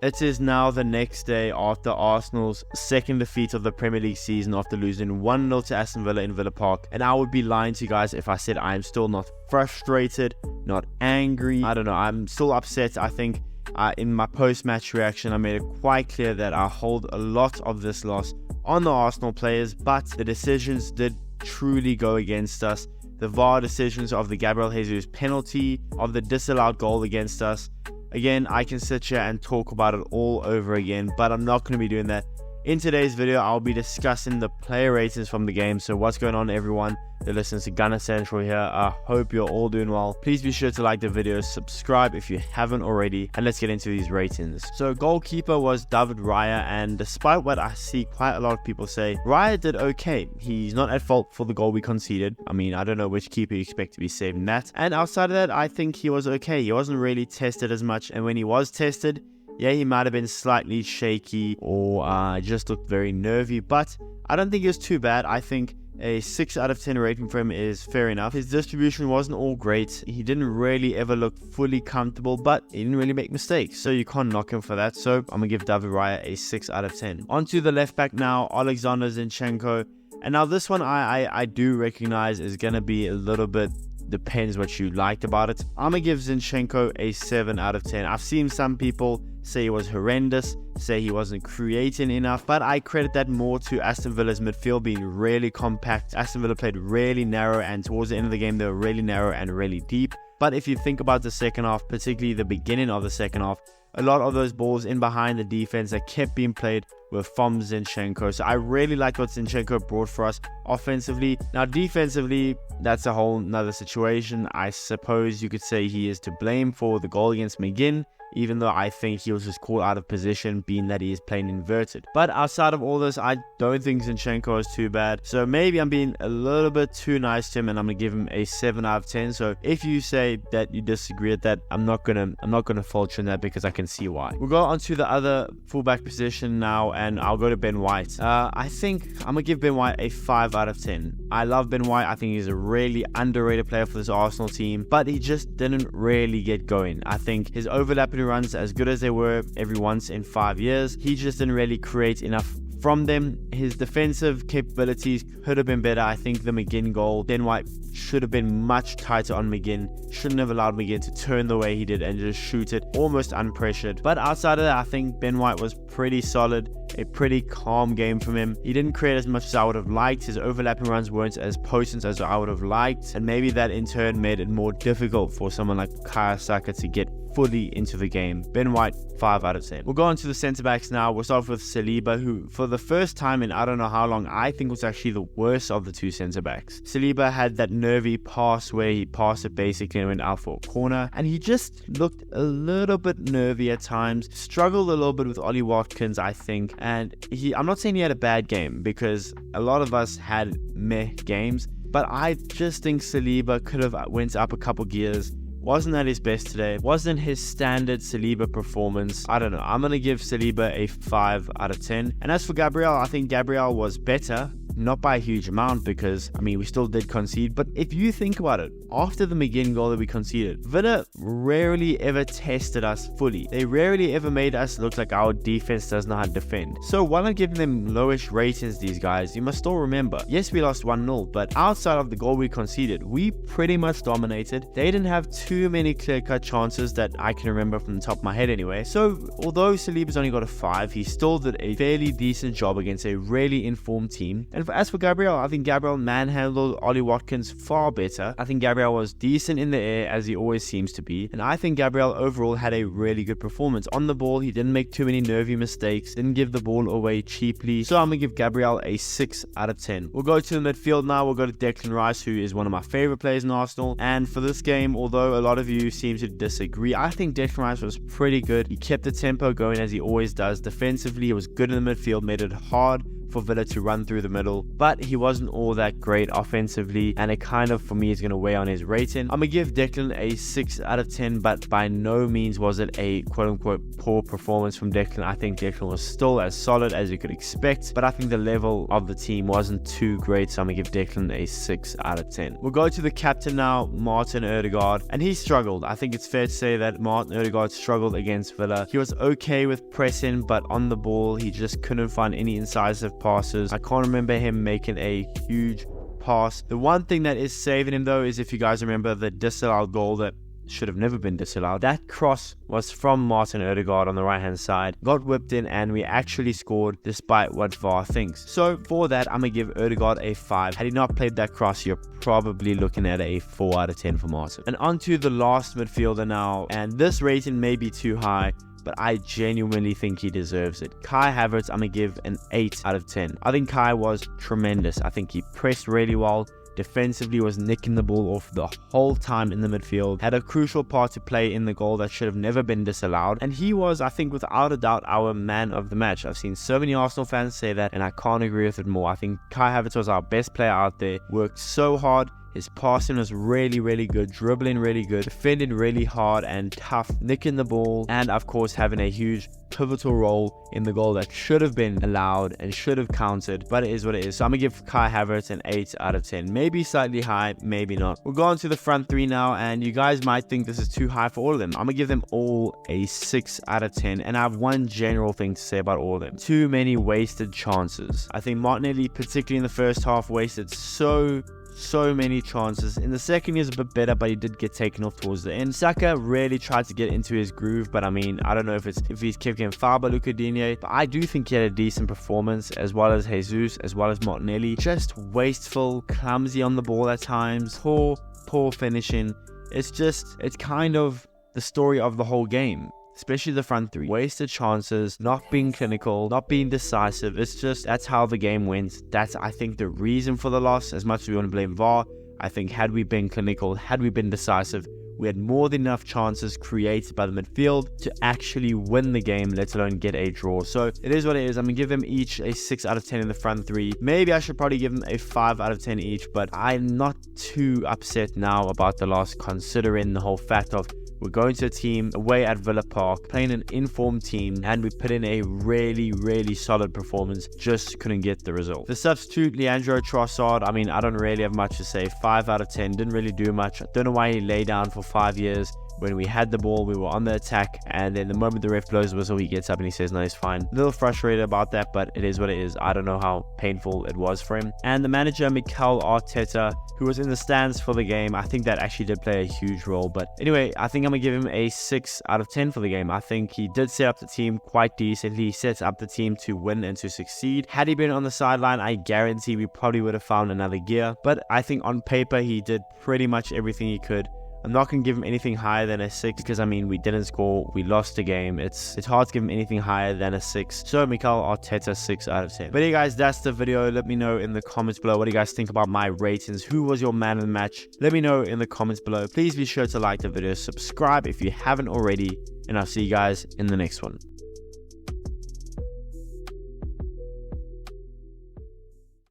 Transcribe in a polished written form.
It is now the next day after Arsenal's second defeat of the Premier League season after losing 1-0 to Aston Villa in Villa Park. And I would be lying to you guys if I said I am still not frustrated, not angry. I don't know, I'm still upset. I think in my post-match reaction, I made it quite clear that I hold a lot of this loss on the Arsenal players, but the decisions did truly go against us. The VAR decisions of the Gabriel Jesus penalty, of the disallowed goal against us. Again, I can sit here and talk about it all over again, but I'm not going to be doing that. In today's video, I'll be discussing the player ratings from the game. So what's going on, everyone that listens to Gunner Central here? I hope you're all doing well. Please be sure to like the video, subscribe if you haven't already, and let's get into these ratings. So goalkeeper was David Raya, and despite what I see quite a lot of people say, Raya did okay. He's not at fault for the goal we conceded. I mean, I don't know which keeper you expect to be saving that. And outside of that, I think he was okay. He wasn't really tested as much, and when he was tested, yeah, he might have been slightly shaky or just looked very nervy, but I don't think it was too bad. I think a 6 out of 10 rating for him is fair enough. His distribution wasn't all great. He didn't really ever look fully comfortable, but he didn't really make mistakes, so you can't knock him for that. So I'm going to give David Raya a 6 out of 10. On to the left back now, Alexander Zinchenko. And now this one I do recognize is going to be a little bit, depends what you liked about it. I'm going to give Zinchenko a 7 out of 10. I've seen some people say he was horrendous, say he wasn't creating enough, but I credit that more to Aston Villa's midfield being really compact. Aston Villa played really narrow, and towards the end of the game they were really narrow and really deep. But if you think about the second half, particularly the beginning of the second half, a lot of those balls in behind the defense that kept being played were from Zinchenko. So I really like what Zinchenko brought for us offensively. Now defensively, that's a whole nother situation. I suppose you could say he is to blame for the goal against McGinn, even though I think he was just caught out of position, being that he is playing inverted. But outside of all this, I don't think Zinchenko is too bad. So maybe I'm being a little bit too nice to him, and I'm gonna give him a 7 out of 10. So if you say that you disagree with that, I'm not gonna fault you in that, because I can see why. We'll go on to the other fullback position now, and I'll go to Ben White. I think I'm gonna give Ben White a 5 out of 10. I love Ben White. I think he's a really underrated player for this Arsenal team, but he just didn't really get going. I think his overlapping runs, as good as they were every once in 5 years, he just didn't really create enough from them. His defensive capabilities could have been better. I think the McGinn goal, Ben White should have been much tighter on McGinn. Shouldn't have allowed McGinn to turn the way he did and just shoot it almost unpressured. But outside of that, I think Ben White was pretty solid. A pretty calm game from him. He didn't create as much as I would have liked. His overlapping runs weren't as potent as I would have liked, and maybe that in turn made it more difficult for someone like Saka to get fully into the game. Ben White, 5 out of 10. We'll go on to the centre backs now. We'll start with Saliba, who for the first time in I don't know how long, I think was actually the worst of the two centre backs. Saliba had that nervy pass where he passed it basically and went out for a corner, and he just looked a little bit nervy at times. Struggled a little bit with Ollie Watkins, I think. And I'm not saying he had a bad game, because a lot of us had meh games, but I just think Saliba could have went up a couple gears. Wasn't at his best today. Wasn't his standard Saliba performance. I don't know. I'm going to give Saliba a 5 out of 10. And as for Gabriel, I think Gabriel was better. Not by a huge amount, because, I mean, we still did concede. But if you think about it, after the McGinn goal that we conceded, Villa rarely ever tested us fully. They rarely ever made us look like our defense does not know how to defend. So while I'm giving them lowish ratings, these guys, you must still remember, yes, we lost 1-0, but outside of the goal we conceded, we pretty much dominated. They didn't have too many clear-cut chances that I can remember from the top of my head anyway. So although Saliba's only got a 5, he still did a fairly decent job against a really informed team. And as for Gabriel, I think Gabriel manhandled Ollie Watkins far better. I think Gabriel was decent in the air, as he always seems to be. And I think Gabriel overall had a really good performance. On the ball, he didn't make too many nervy mistakes, didn't give the ball away cheaply. So I'm going to give Gabriel a 6 out of 10. We'll go to the midfield now. We'll go to Declan Rice, who is one of my favorite players in Arsenal. And for this game, although a lot of you seem to disagree, I think Declan Rice was pretty good. He kept the tempo going as he always does. Defensively, he was good in the midfield, made it hard for Villa to run through the middle, but he wasn't all that great offensively, and it kind of, for me, is going to weigh on his rating. I'm going to give Declan a 6 out of 10, but by no means was it a quote-unquote poor performance from Declan. I think Declan was still as solid as you could expect, but I think the level of the team wasn't too great, so I'm going to give Declan a 6 out of 10. We'll go to the captain now, Martin Odegaard, and he struggled. I think it's fair to say that Martin Odegaard struggled against Villa. He was okay with pressing, but on the ball, he just couldn't find any incisive passes. I can't remember him making a huge pass. The one thing that is saving him though is, if you guys remember the disallowed goal that should have never been disallowed, that cross was from Martin Odegaard on the right hand side, got whipped in, and we actually scored despite what VAR thinks. So for that, I'm gonna give Odegaard a 5. Had he not played that cross, you're probably looking at a 4 out of 10 for Martin. And on to the last midfielder now, and this rating may be too high, but I genuinely think he deserves it. Kai Havertz, I'm gonna give an 8 out of 10. I think Kai was tremendous. I think he pressed really well. Defensively was nicking the ball off the whole time in the midfield, had a crucial part to play in the goal that should have never been disallowed, and he was, I think, without a doubt, our man of the match. I've seen so many Arsenal fans say that, and I can't agree with it more. I think Kai Havertz was our best player out there, worked so hard. His passing was really, really good, dribbling really good, defending really hard and tough, nicking the ball, and of course having a huge pivotal role in the goal that should have been allowed and should have counted, but it is what it is. So I'm gonna give Kai Havertz an 8 out of 10. Maybe slightly high, maybe not. We'll go on to the front three now, and you guys might think this is too high for all of them. I'm gonna give them all a 6 out of 10, and I have one general thing to say about all of them. Too many wasted chances. I think Martinelli, particularly in the first half, wasted so many chances. In the second, he was a bit better, but he did get taken off towards the end. Saka really tried to get into his groove, but I mean, I don't know if he's kept getting fouled by Luca Digne, but I do think he had a decent performance, as well as Jesus, as well as Martinelli. Just wasteful, clumsy on the ball at times, poor finishing. It's kind of the story of the whole game, especially the front three. Wasted chances, not being clinical, not being decisive. That's how the game went. That's, I think, the reason for the loss. As much as we want to blame VAR, I think had we been clinical, had we been decisive, we had more than enough chances created by the midfield to actually win the game, let alone get a draw. So it is what it is. I'm going to give them each a 6 out of 10 in the front three. Maybe I should probably give them a 5 out of 10 each, but I'm not too upset now about the loss, considering the whole fact of we're going to a team away at Villa Park, playing an informed team, and we put in a really, really solid performance, just couldn't get the result. The substitute, Leandro Trossard, I mean, I don't really have much to say. 5 out of 10, didn't really do much. I don't know why he lay down for 5 years. When we had the ball, we were on the attack, and then the moment the ref blows the whistle, he gets up and he says, no, he's fine. A little frustrated about that, but it is what it is. I don't know how painful it was for him. And the manager, Mikel Arteta, who was in the stands for the game, I think that actually did play a huge role. But anyway, I think I'm going to give him a 6 out of 10 for the game. I think he did set up the team quite decently. He sets up the team to win and to succeed. Had he been on the sideline, I guarantee we probably would have found another gear. But I think on paper, he did pretty much everything he could. I'm not going to give him anything higher than a 6 because, I mean, we didn't score. We lost the game. It's hard to give him anything higher than a 6. So, Mikel Arteta, 6 out of 10. But yeah, guys, that's the video. Let me know in the comments below. What do you guys think about my ratings? Who was your man of the match? Let me know in the comments below. Please be sure to like the video, subscribe if you haven't already, and I'll see you guys in the next one.